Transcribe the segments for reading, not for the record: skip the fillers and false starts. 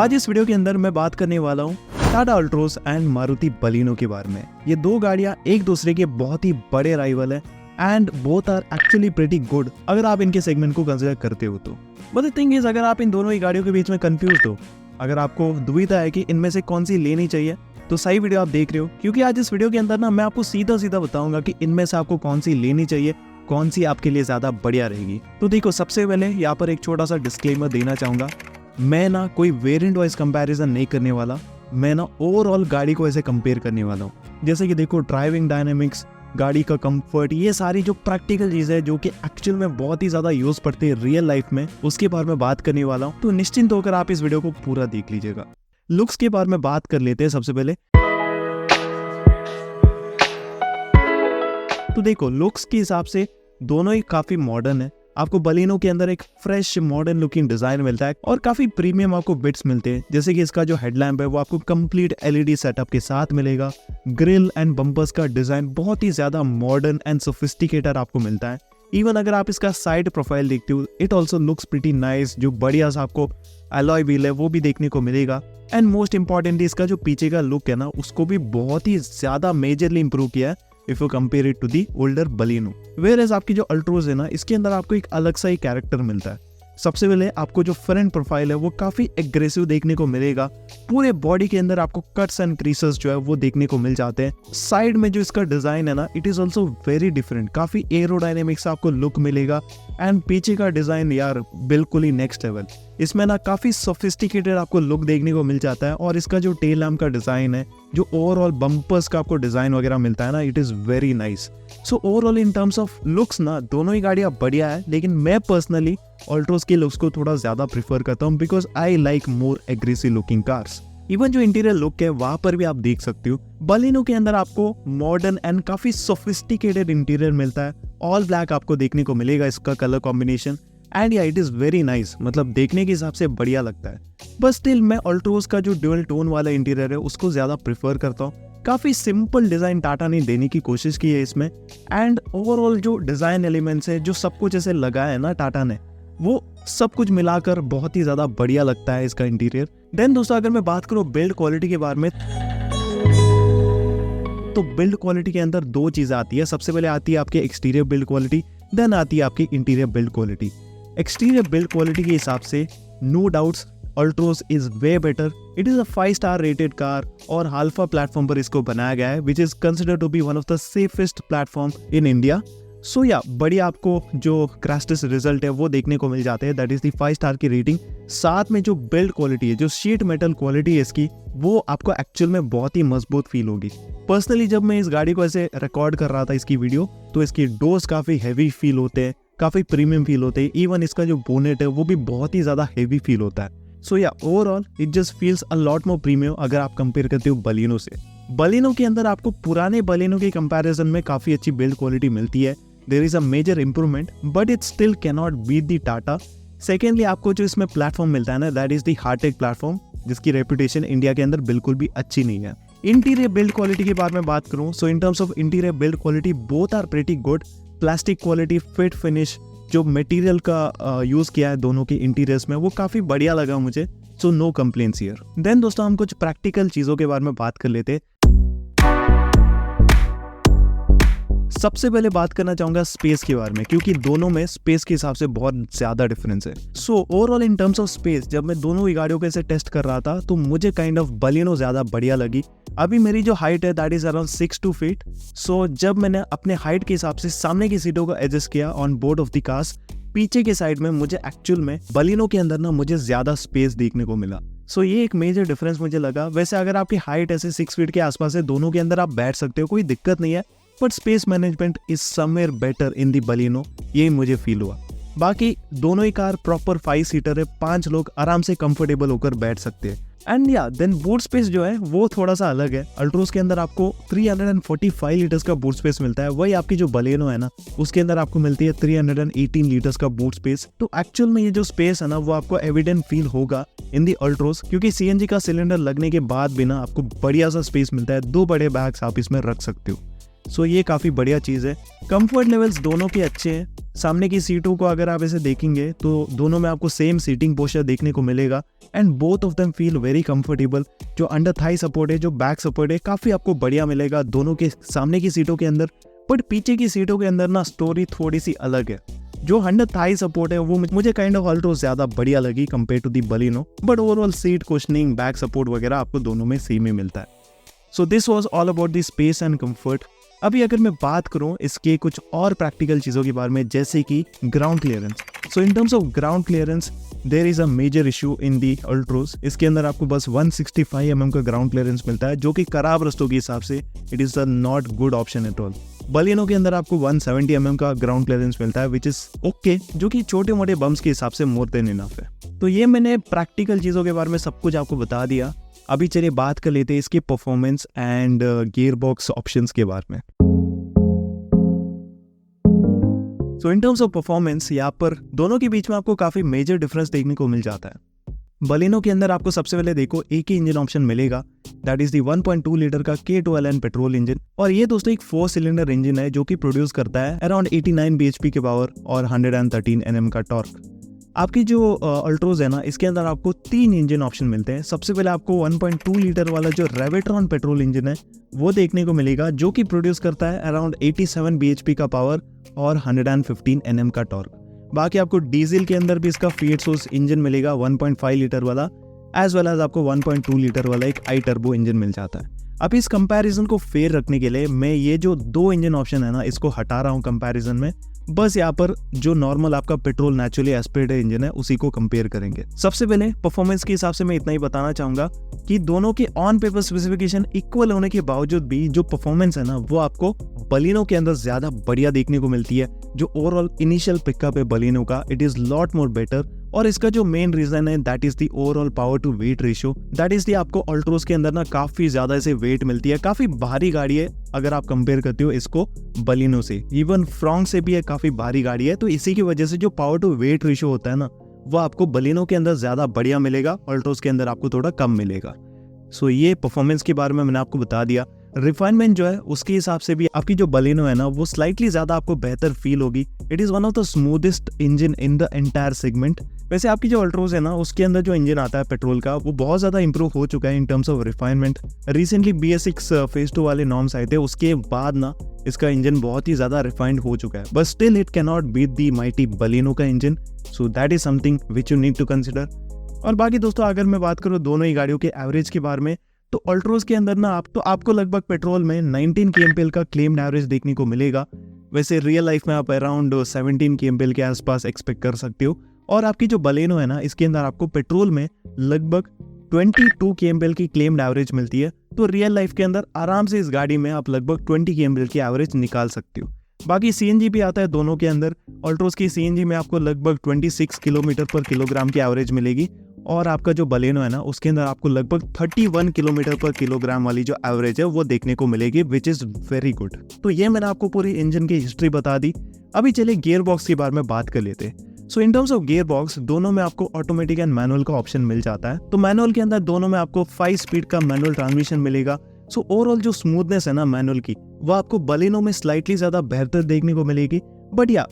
आज इस वीडियो के अंदर मैं बात करने वाला हूँ टाटा अल्ट्रोज एंड मारुति बलिनो के बारे में। ये दो गाड़ियां एक दूसरे के बहुत ही बड़े राइवल है and both are actually pretty good अगर आप इनके सेगमेंट को कंसिडर करते हो तो। बट द थिंग इज, अगर आप इन दोनों ही गाड़ियों के बीच में कंफ्यूज हो, अगर आपको दुविधा है कि इनमें से कौन सी लेनी चाहिए, तो सही वीडियो आप देख रहे हो, क्योंकि आज इस वीडियो के अंदर ना मैं आपको सीधा सीधा बताऊंगा कि इनमें से आपको कौन सी लेनी चाहिए, कौन सी आपके लिए ज्यादा बढ़िया रहेगी। तो देखो, सबसे पहले यहाँ पर एक छोटा सा डिस्क्लेमर देना चाहूंगा। मैं ना कोई वेरिएंट वाइज कंपैरिजन नहीं करने वाला, मैं ना ओवरऑल गाड़ी को ऐसे कंपेयर करने वाला हूँ। जैसे कि देखो, ड्राइविंग डायनेमिक्स, गाड़ी का कंफर्ट, ये सारी जो प्रैक्टिकल चीज है जो कि एक्चुअल में बहुत ही ज्यादा यूज पड़ती है रियल लाइफ में, उसके बारे में बात करने वाला हूँ। तो निश्चिंत होकर आप इस वीडियो को पूरा देख लीजिएगा। लुक्स के बारे में बात कर लेते हैं सबसे पहले। तो देखो, लुक्स के हिसाब से दोनों ही काफी मॉडर्न है। आपको बलिनो के अंदर एक फ्रेश मॉडर्न लुकिंग डिजाइन मिलता है और काफी प्रीमियम आपको बिट्स मिलते हैं। जैसे कि इसका जो हेडलैम्प है वो आपको कंप्लीट एलईडी सेटअप के साथ मिलेगा। ग्रिल एंड बम्पर्स का डिजाइन बहुत ही ज्यादा मॉडर्न एंड सोफिस्टिकेटेड आपको मिलता है। इवन अगर आप इसका साइड प्रोफाइल देखते हो, it also looks pretty nice. जो बढ़िया सा आपको अलॉय व्हील है वो भी देखने को मिलेगा। एंड मोस्ट इंपॉर्टेंटली, इसका जो पीछे का लुक है ना, उसको भी बहुत ही ज्यादा मेजरली इंप्रूव किया है if you compare it to the older Baleno. Where आपकी जो अल्ट्रोज है ना, इसके अंदर आपको एक अलग सा ही कैरेक्टर मिलता है। सबसे पहले आपको जो फ्रंट प्रोफाइल है वो काफी एग्रेसिव देखने को मिलेगा। पूरे बॉडी के अंदर आपको कट्स एंड क्रीसेस जो है वो देखने को मिल जाते हैं। साइड में जो इसका डिजाइन है ना, it is also very different, काफी एरोडायनेमिक्स आपको लुक मिलेगा। एंड पीछे का डिजाइन यार बिल्कुल ही नेक्स्ट लेवल। इसमें ना काफी सोफिस्टिकेटेड आपको लुक देखने को मिल जाता है। और इसका जो टेल लैम्प का डिजाइन है, जो ओवरऑल बम्पर्स का आपको डिजाइन वगैरह मिलता है ना, it is very nice. So overall in terms of looks ना दोनों ही गाड़ियां बढ़िया है, लेकिन मैं पर्सनली अल्ट्रोज के लुक्स को थोड़ा ज्यादा प्रीफर करता हूँ because I like more aggressive looking cars. Even जो इंटीरियर लुक है वहां पर भी आप देख सकते हो, बलिनो के अंदर आपको मॉडर्न एंड काफी सोफिस्टिकेटेड इंटीरियर मिलता है। ऑल ब्लैक आपको देखने को मिलेगा इसका कलर कॉम्बिनेशन। एंड या इट इज वेरी नाइस, मतलब देखने के हिसाब से बढ़िया लगता है। बस स्टिल मैं अल्ट्रोज का जो ड्यूअल टोन वाला इंटीरियर है उसको ज्यादा प्रीफर करता हूँ। काफी सिंपल डिजाइन टाटा ने देने की कोशिश की है इसमें। एंड ओवरऑल जो डिजाइन एलिमेंट्स है, जो सब कुछ ऐसे लगाया है ना टाटा ने, वो सब कुछ मिलाकर बहुत ही ज्यादा बढ़िया लगता है इसका इंटीरियर। देन दोस्तों, अगर मैं बात करूं बिल्ड क्वालिटी के बारे में, तो बिल्ड क्वालिटी के अंदर दो चीजें आती है। सबसे पहले आती है आपकी एक्सटीरियर बिल्ड क्वालिटी, देन आती है आपकी interior build quality. Exterior build quality के हिसाब से no doubts Altroz is way better. It is a 5 star rated car और अल्फा प्लेटफॉर्म पर इसको बनाया गया है, which is considered to be one of the safest platform in India. So या बढ़िया आपको जो क्रैश टेस्ट रिजल्ट है वो देखने को मिल जाते हैं, दैट इज द 5 स्टार की रेटिंग। साथ में जो बिल्ड क्वालिटी है, जो शीट मेटल क्वालिटी है इसकी, वो आपको एक्चुअल में बहुत ही मजबूत फील होगी। पर्सनली जब मैं इस गाड़ी को ऐसे रिकॉर्ड कर रहा था इसकी वीडियो, तो इसकी डोर्स काफी हैवी फील होते हैं, काफी प्रीमियम फील होते हैं। इवन इसका जो बोनेट है वो भी बहुत ही ज्यादा हैवी फील होता है। सो या overall it just feels a lot more premium अगर आप कंपेयर करते हो बलिनो से। बलिनो के अंदर आपको पुराने बलिनो के कंपैरिजन में काफी अच्छी बिल्ड क्वालिटी मिलती है। There is a major improvement, but it still can not beat the Tata. Secondly, आपको जो इसमें प्लेटफॉर्म मिलता है ना, that is the Heartect platform, जिसकी रेपुटेशन इंडिया के अंदर बिल्कुल भी अच्छी नहीं है। इंटीरियर बिल्ड क्वालिटी के बारे में बात करूं, so in terms of interior build quality both are pretty good. Plastic quality, fit finish, जो मटेरियल का यूज किया है दोनों के इंटीरियर्स में, वो काफी बढ़िया लगा मुझे। So no complaints here. Then दोस्तों, हम कुछ प्रैक्टिकल चीजों के बारे में बात कर लेते। सबसे पहले बात करना चाहूंगा स्पेस के बारे में, क्योंकि दोनों में स्पेस के हिसाब से बहुत ज्यादा डिफरेंस है। So overall in terms of space, जब मैं दोनों ही गाड़ियों के ऐसे टेस्ट कर रहा था, तो मुझे काइंड ऑफ बलिनो ज्यादा बढ़िया लगी। अभी मेरी जो हाइट है दैट इज अराउंड 6'2" सो जब मैंने अपने हाइट के हिसाब से सामने की सीटों को एडजस्ट किया on board of the cars, पीछे के साइड में मुझे एक्चुअल में बलिनो के अंदर ना मुझे ज्यादा स्पेस देखने को मिला। सो ये एक मेजर डिफरेंस मुझे लगा। वैसे अगर आपकी हाइट ऐसे 6 फीट के आसपास है, दोनों के अंदर आप बैठ सकते हो, कोई दिक्कत नहीं है, but space management is somewhere better in the Baleno, ये मुझे फील हुआ। बाकी दोनों ही कार प्रॉपर 5 सीटर है, 5 लोग आराम से कंफर्टेबल होकर बैठ सकते हैं। एंड या देन बूट स्पेस जो है वो थोड़ा सा अलग है। अल्ट्रोज के अंदर आपको 345 लीटर्स का बूट स्पेस मिलता है, वही आपकी जो बलिनो है ना उसके अंदर आपको मिलती है 318 लीटर्स का बूट स्पेस। तो एक्चुअल में ये जो स्पेस है ना वो आपको एविडेंट फील होगा इन दी अल्ट्रोज, क्योंकि सीएनजी का सिलेंडर लगने के बाद भी ना आपको बढ़िया सा स्पेस मिलता है। 2 बड़े बैग्स आप इसमें रख सकते हो। सो ये काफी बढ़िया चीज है। कंफर्ट लेवल्स दोनों के अच्छे हैं। सामने की सीटों को अगर आप ऐसे देखेंगे तो दोनों में आपको सेम सीटिंग पोस्चर देखने को मिलेगा and both of them feel very comfortable. जो अंडर थाई सपोर्ट है, जो बैक सपोर्ट है, काफ़ी आपको बढ़िया मिलेगा दोनों के सामने की सीटों के अंदर। बट पीछे की सीटों के अंदर ना स्टोरी थोड़ी सी अलग है। जो अंडर थाई सपोर्ट है वो मुझे काइंड ऑफ अल्ट्रोज ज़्यादा बढ़िया लगी compare to the Baleno, but overall seat cushioning, back support वगैरह आपको दोनों में सेम ही मिलता है। So this was all about the space and comfort. अभी अगर मैं बात करूं इसके कुछ और प्रैक्टिकल चीज़ों के बारे में, जैसे कि ground clearance. So in terms of ground clearance there is a major issue in the Altroz. इसके अंदर आपको बस 165 mm का ग्राउंड क्लियरेंस मिलता है, जो कि खराब रास्तों के हिसाब से it is a not good option at all. Baleno के अंदर आपको 170 mm का ग्राउंड क्लियरेंस मिलता है, विच इज़ ओके, जो कि छोटे मोटे बम्स के हिसाब से मोर देन इनफ है। तो ये मैंने प्रैक्टिकल चीज़ों के बारे में सब कुछ आपको बता दिया। अभी चलिए बात कर लेते हैं इसके performance and gear box options के बारे में। So in terms of performance यहाँ पर दोनों के बीच में आपको काफ़ी मेजर डिफरेंस देखने को मिल जाता है। बलिनो के अंदर आपको सबसे पहले देखो एक ही इंजन ऑप्शन मिलेगा, दैट इज दी 1.2 लीटर का K2LN पेट्रोल इंजन। और ये दोस्तों एक 4 सिलेंडर इंजन है जो कि प्रोड्यूस करता है अराउंड 89 bhp के पावर और 113 Nm का टॉर्क। आपकी जो अल्ट्रोज है ना, इसके अंदर आपको 3 इंजन ऑप्शन मिलते हैं। सबसे पहले आपको 1.2 लीटर वाला जो रेवेट्रॉन पेट्रोल इंजन है वो देखने को मिलेगा, जो कि प्रोड्यूस करता है अराउंड 87 bhp का पावर और 115 Nm का टॉर्क। बाकी आपको डीजल के अंदर भी इसका फीड सोर्स इंजन मिलेगा 1.5 लीटर वाला, एज वेल एज आपको 1.2 लीटर वाला एक आई टर्बो इंजन मिल जाता है। अब इस कंपैरिजन को फेयर रखने के लिए मैं ये जो 2 इंजन ऑप्शन है ना, इसको हटा रहा हूँ कंपैरिजन में। बस यहाँ पर जो नॉर्मल आपका पेट्रोल नेचुरली एस्पिरेटेड इंजन है उसी को कंपेयर करेंगे। सबसे पहले परफॉर्मेंस के हिसाब से मैं इतना ही बताना चाहूंगा कि दोनों के ऑन पेपर स्पेसिफिकेशन इक्वल होने के बावजूद भी जो परफॉर्मेंस है ना, वो आपको बलिनो के अंदर ज्यादा बढ़िया देखने को मिलती है। जो ओवरऑल इनिशियल पिकअप है बलिनो का, it is lot more better. और इसका जो मेन रीजन है that is the overall power to weight ratio. That is the आपको अल्ट्रोज के अंदर ना काफी ज्यादा ऐसे वेट मिलती है, काफी भारी गाड़ी है अगर आप कंपेयर करते हो इसको बलिनो से। इवन फ्रॉन्क से भी है काफी भारी गाड़ी है, तो इसी की वजह से जो पावर टू वेट रेशियो होता है ना, वो आपको बलिनो के अंदर ज्यादा बढ़िया मिलेगा, अल्ट्रोज के अंदर आपको थोड़ा कम मिलेगा। सो ये परफॉर्मेंस के बारे में मैंने आपको बता दिया। रिफाइनमेंट जो है उसके हिसाब से भी आपकी जो बलिनो है ना, वो स्लाइटली ज्यादा आपको बेहतर फील होगी। It is one of the smoothest engine in the entire segment. वैसे आपकी जो अल्ट्रोज है ना, उसके अंदर जो इंजन आता है पेट्रोल का, वो बहुत ज्यादा इंप्रूव हो चुका है इन terms of refinement. Recently BS6 phase 2 वाले नॉर्म्स आए थे, उसके बाद ना इसका इंजन बहुत ही ज्यादा रिफाइंड हो चुका है, but still it can not beat the mighty Baleno का engine. So that is something which you need to consider. और बाकी दोस्तों अगर मैं बात करूँ दोनों ही गाड़ियों के एवरेज के बारे में, तो अल्ट्रोज के अंदर ना आपको लगभग पेट्रोल में 19 kmpl का क्लेम्ड एवरेज देखने को मिलेगा। वैसे रियल लाइफ में आप अराउंड 17 kmpl के आसपास एक्सपेक्ट कर सकते हो। और आपकी जो बलिनो है ना, इसके अंदर आपको पेट्रोल में लगभग 22 kmpl की क्लेम्ड एवरेज मिलती है। तो रियल लाइफ के अंदर आराम से इस गाड़ी में आप लगभग 20 kmpl की एवरेज निकाल सकते हो। बाकी CNG भी आता है दोनों के अंदर। अल्ट्रोज की CNG में आपको लगभग 26 km/kg की एवरेज मिलेगी, और आपका जो बलिनो है ना, उसके अंदर आपको लगभग 31 km/kg वाली जो एवरेज है वो देखने को मिलेगी, विच इज वेरी गुड। तो ये मैंने आपको पूरी इंजन की हिस्ट्री बता दी। अभी चलिए गियर बॉक्स के बारे में बात कर लेते हैं। So in terms of gearbox, दोनों में आपको ऑटोमेटिक एंड मैनुअल का ऑप्शन मिल जाता है। तो मैनुअल के अंदर दोनों में आपको 5 स्पीड का मैनुअल ट्रांसमिशन मिलेगा। सो ओवरऑल जो स्मूथनेस है ना मैनुअल की, वो आपको बलिनो में स्लाइटली ज्यादा बेहतर देखने को मिलेगी। बट या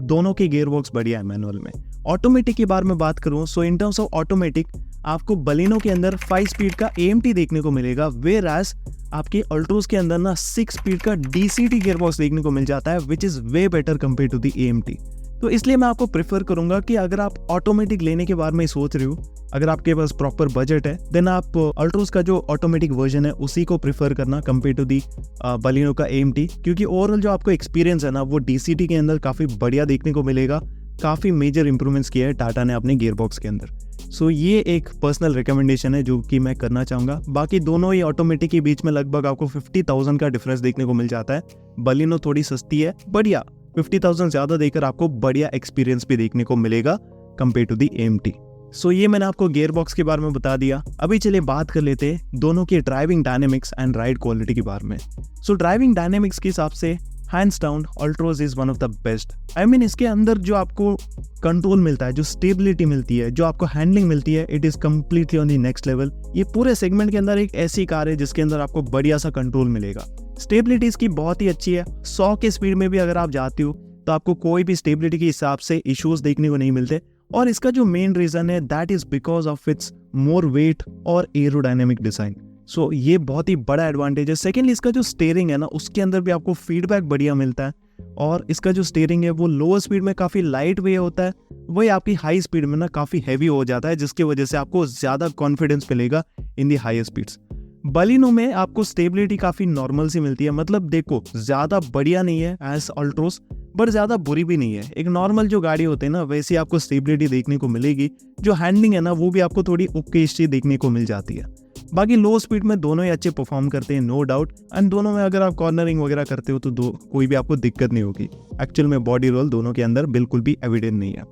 दोनों के गियर बॉक्स बढ़िया है मैनुअल में। ऑटोमेटिक के बारे में बात करूं, so in terms of automatic आपको बलिनो के अंदर 5 स्पीड का AMT देखने को मिलेगा, वेयर एज आपके अल्ट्रोज के अंदर ना 6 स्पीड का DCT गियर बॉक्स देखने को मिल जाता है, which is way better compare to the AMT। तो इसलिए मैं आपको प्रेफर करूंगा कि अगर आप ऑटोमेटिक लेने के बारे में सोच रहे हो, अगर आपके पास प्रॉपर बजट है, देन आप अल्ट्रोज का जो ऑटोमेटिक वर्जन है उसी को प्रेफर करना कंपेयर टू दी बलिनो का AMT, क्योंकि ओवरऑल जो आपको एक्सपीरियंस है ना, वो DCT के अंदर काफ़ी बढ़िया देखने को मिलेगा। काफ़ी मेजर इंप्रूवमेंट्स किया है टाटा ने अपने गियर बॉक्स के अंदर। सो ये एक पर्सनल रिकमेंडेशन है जो कि मैं करना चाहूँगा। बाकी दोनों ही ऑटोमेटिक के बीच में लगभग आपको 50,000 का डिफरेंस देखने को मिल जाता है। बलिनो थोड़ी सस्ती है, बढ़िया 50,000 ज़्यादा देकर आपको बढ़िया एक्सपीरियंस भी देखने को मिलेगा कंपेयर टू दी AMT। सो ये मैंने आपको गियर बॉक्स के बारे में बता दिया। अभी चलिए बात कर लेते हैं दोनों के driving dynamics and ride quality के बारे में। सो ड्राइविंग डायनेमिक्स के हिसाब से hands down Altroz is one of the best. I mean इसके अंदर जो आपको कंट्रोल मिलता है, जो स्टेबिलिटी मिलती है, जो आपको हैंडलिंग मिलती है, it is completely on the next level. ये पूरे सेगमेंट के अंदर एक ऐसी कार है जिसके अंदर आपको बढ़िया सा कंट्रोल मिलेगा। स्टेबिलिटी इसकी बहुत ही अच्छी है। 100 के स्पीड में भी अगर आप जाते हो, तो आपको कोई भी स्टेबिलिटी के हिसाब से इश्यूज देखने को नहीं मिलते। और इसका जो मेन रीजन है that is because of it's more weight और एरोडायनेमिक डिजाइन। सो ये बहुत ही बड़ा एडवांटेज है। सेकेंडली इसका जो स्टीयरिंग है ना, उसके अंदर भी आपको फीडबैक बढ़िया मिलता है, और इसका जो स्टीयरिंग है वो लोअर स्पीड में काफ़ी लाइट वे होता है, वही आपकी हाई स्पीड में ना काफ़ी हैवी हो जाता है, जिसकी वजह से आपको ज़्यादा कॉन्फिडेंस मिलेगा इन दी हाई स्पीड्स। बलिनो में आपको स्टेबिलिटी काफ़ी नॉर्मल सी मिलती है, मतलब देखो ज़्यादा बढ़िया नहीं है एज अल्ट्रोस, बट ज़्यादा बुरी भी नहीं है। एक नॉर्मल जो गाड़ी होते हैं ना वैसी आपको स्टेबिलिटी देखने को मिलेगी। जो हैंडलिंग है ना वो भी आपको थोड़ी ओके देखने को मिल जाती है। बाकी लो स्पीड में दोनों ही अच्छे परफॉर्म करते हैं, नो डाउट। एंड दोनों में अगर आप कॉर्नरिंग वगैरह करते हो तो कोई भी आपको दिक्कत नहीं होगी। एक्चुअल में बॉडी रोल दोनों के अंदर बिल्कुल भी एविडेंट नहीं है।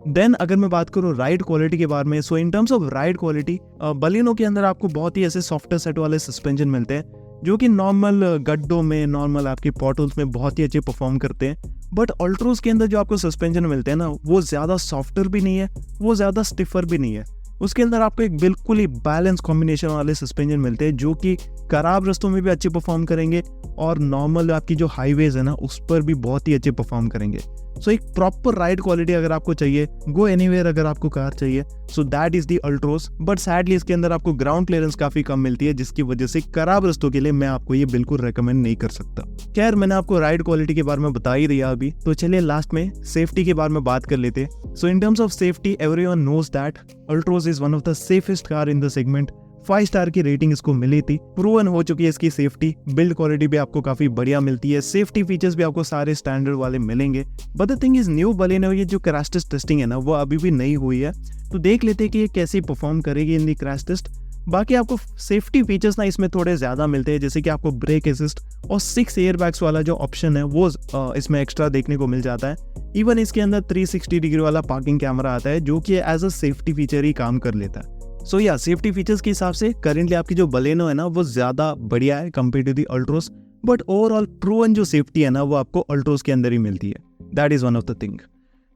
देन अगर मैं बात करूँ राइड क्वालिटी के बारे में, so in terms of ride quality Baleno के अंदर आपको बहुत ही ऐसे सॉफ्टर सेट वाले सस्पेंशन मिलते हैं जो कि नॉर्मल गड्ढों में, नॉर्मल आपके पॉटल्स में बहुत ही अच्छे परफॉर्म करते हैं। बट अल्ट्रोज के अंदर जो आपको सस्पेंशन मिलते हैं ना वो ज़्यादा सॉफ्टर भी नहीं है, वो ज़्यादा स्टिफर भी नहीं है। उसके अंदर आपको एक बिल्कुल ही बैलेंस कॉम्बिनेशन वाले सस्पेंशन मिलते हैं जो कि खराब रास्तों में भी अच्छे परफॉर्म करेंगे और नॉर्मल आपकी जो हाईवेज है ना उस पर भी बहुत ही अच्छे परफॉर्म करेंगे। सो एक प्रॉपर राइड क्वालिटी अगर आपको चाहिए, गो एनीवेयर अगर आपको कार चाहिए, सो that is the Altroz. But sadly इसके अंदर आपको ग्राउंड क्लियरेंस काफी कम मिलती है, जिसकी वजह से खराब रास्तों के लिए मैं आपको ये बिल्कुल रेकमेंड नहीं कर सकता। खैर मैंने आपको राइड क्वालिटी के बारे में बता ही दिया अभी, तो चलिए लास्ट में सेफ्टी के बारे में बात कर लेते हैं। So in terms of safety everyone knows that Altroz is one of the safest car in the segment. 5 star की रेटिंग इसको मिली थी, प्रूवन हो चुकी है इसकी सेफ्टी। बिल्ड क्वालिटी भी आपको काफी बढ़िया मिलती है, सेफ्टी फीचर्स भी आपको सारे स्टैंडर्ड वाले मिलेंगे। But the thing is new Baleno ये जो क्रैश टेस्ट टेस्टिंग है ना वो अभी भी नहीं हुई है, तो देख लेते हैं कि ये कैसी परफॉर्म करेगी इन दी क्रैश टेस्ट। बाकी आपको सेफ्टी फीचर्स ना इसमें थोड़े ज्यादा मिलते हैं, जैसे कि आपको ब्रेक असिस्ट और 6 एयर बैग्स वाला जो ऑप्शन है वो इसमें एक्स्ट्रा देखने को मिल जाता है। इवन इसके अंदर 360 डिग्री वाला पार्किंग कैमरा आता है जो कि एज अ सेफ्टी फीचर ही काम कर लेता है। सो या सेफ्टी फीचर्स के हिसाब से करेंटली आपकी जो बलेनो है ना वो ज्यादा बढ़िया है compare to the Altroz, but overall proven जो सेफ्टी है ना वो आपको अल्ट्रोस के अंदर ही मिलती है। That is one of the thing.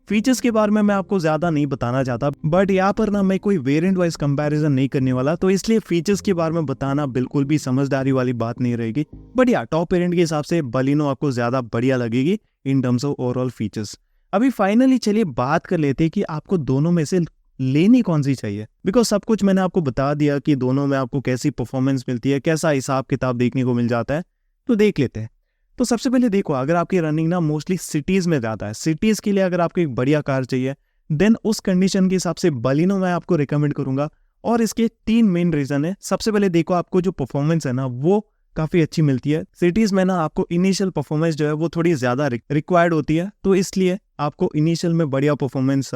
Features के बारे में मैं आपको ज्यादा नहीं बताना चाहता, बट यहाँ पर ना मैं कोई वेरिएंट वाइज कंपैरिजन नहीं करने वाला, तो इसलिए फीचर्स के बारे में बताना बिल्कुल भी समझदारी वाली बात नहीं रहेगी। बट या टॉप वेरिएंट के हिसाब से बलिनो आपको ज्यादा बढ़िया लगेगी इन टर्म्स ऑफ ओवरऑल फीचर्स। अभी फाइनली चलिए बात कर लेते हैं कि आपको दोनों में से लेनी कौन सी चाहिए, बिकॉज सब कुछ मैंने आपको बता दिया कि दोनों में आपको कैसी परफॉर्मेंस मिलती है, कैसा हिसाब किताब देखने को मिल जाता है, तो देख लेते हैं। तो सबसे पहले देखो, अगर आपकी रनिंग ना मोस्टली सिटीज में ज्यादा है, सिटीज के लिए अगर आपको एक बढ़िया कार चाहिए, देन उस कंडीशन के हिसाब से बलिनो मैं आपको रिकमेंड करूंगा। और इसके 3 मेन रीजन है। सबसे पहले देखो, आपको जो परफॉर्मेंस है ना वो काफी अच्छी मिलती है। सिटीज में ना आपको इनिशियल परफॉर्मेंस जो है वो थोड़ी ज्यादा रिक्वायर्ड होती है, तो इसलिए आपको इनिशियल में बढ़िया परफॉर्मेंस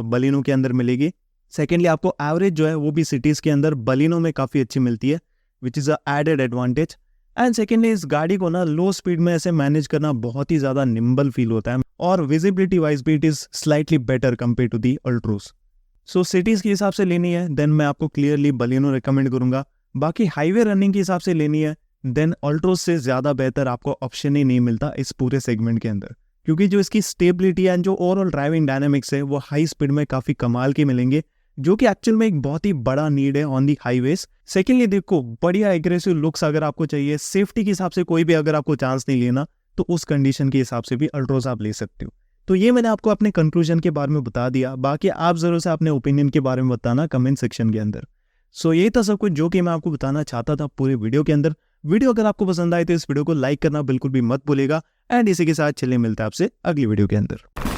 बलिनो के अंदर मिलेगी। सेकेंडली आपको एवरेज जो है वो भी सिटीज के अंदर बलिनो में काफी अच्छी मिलती है, which is a added advantage. And secondly इस गाड़ी को ना लो स्पीड में ऐसे मैनेज करना बहुत ही ज्यादा निम्बल फील होता है, और विजिबिलिटी वाइज भी it is slightly better compare to the Altroz. So cities के हिसाब से लेनी है देन मैं आपको क्लियरली बलिनो रिकमेंड करूंगा। बाकी हाईवे रनिंग के हिसाब से लेनी है देन अल्ट्रोस से ज्यादा बेहतर आपको ऑप्शन ही नहीं मिलता इस पूरे सेगमेंट के अंदर, क्योंकि जो इसकी स्टेबिलिटी एंड जो ओवरऑल ड्राइविंग डायनामिक्स है वो हाई स्पीड में काफी कमाल के मिलेंगे, जो कि एक्चुअल में एक बहुत ही बड़ा नीड है ऑन दी हाईवेज। सेकेंडली देखो, बढ़िया एग्रेसिव लुक्स अगर आपको चाहिए, सेफ्टी के हिसाब से कोई भी अगर आपको चांस नहीं लेना, तो उस कंडीशन के हिसाब से भी अल्ट्रोस आप ले सकते हो। तो ये मैंने आपको अपने कंक्लूजन के बारे में बता दिया। बाकी आप जरूर से अपने ओपिनियन के बारे में बताना कमेंट सेक्शन के अंदर। सो ये था सब कुछ जो कि मैं आपको बताना चाहता था पूरे वीडियो के अंदर। वीडियो अगर आपको पसंद आए तो इस वीडियो को लाइक करना बिल्कुल भी मत भूलेगा। एंड इसी के साथ चलिए मिलते हैं आपसे अगली वीडियो के अंदर।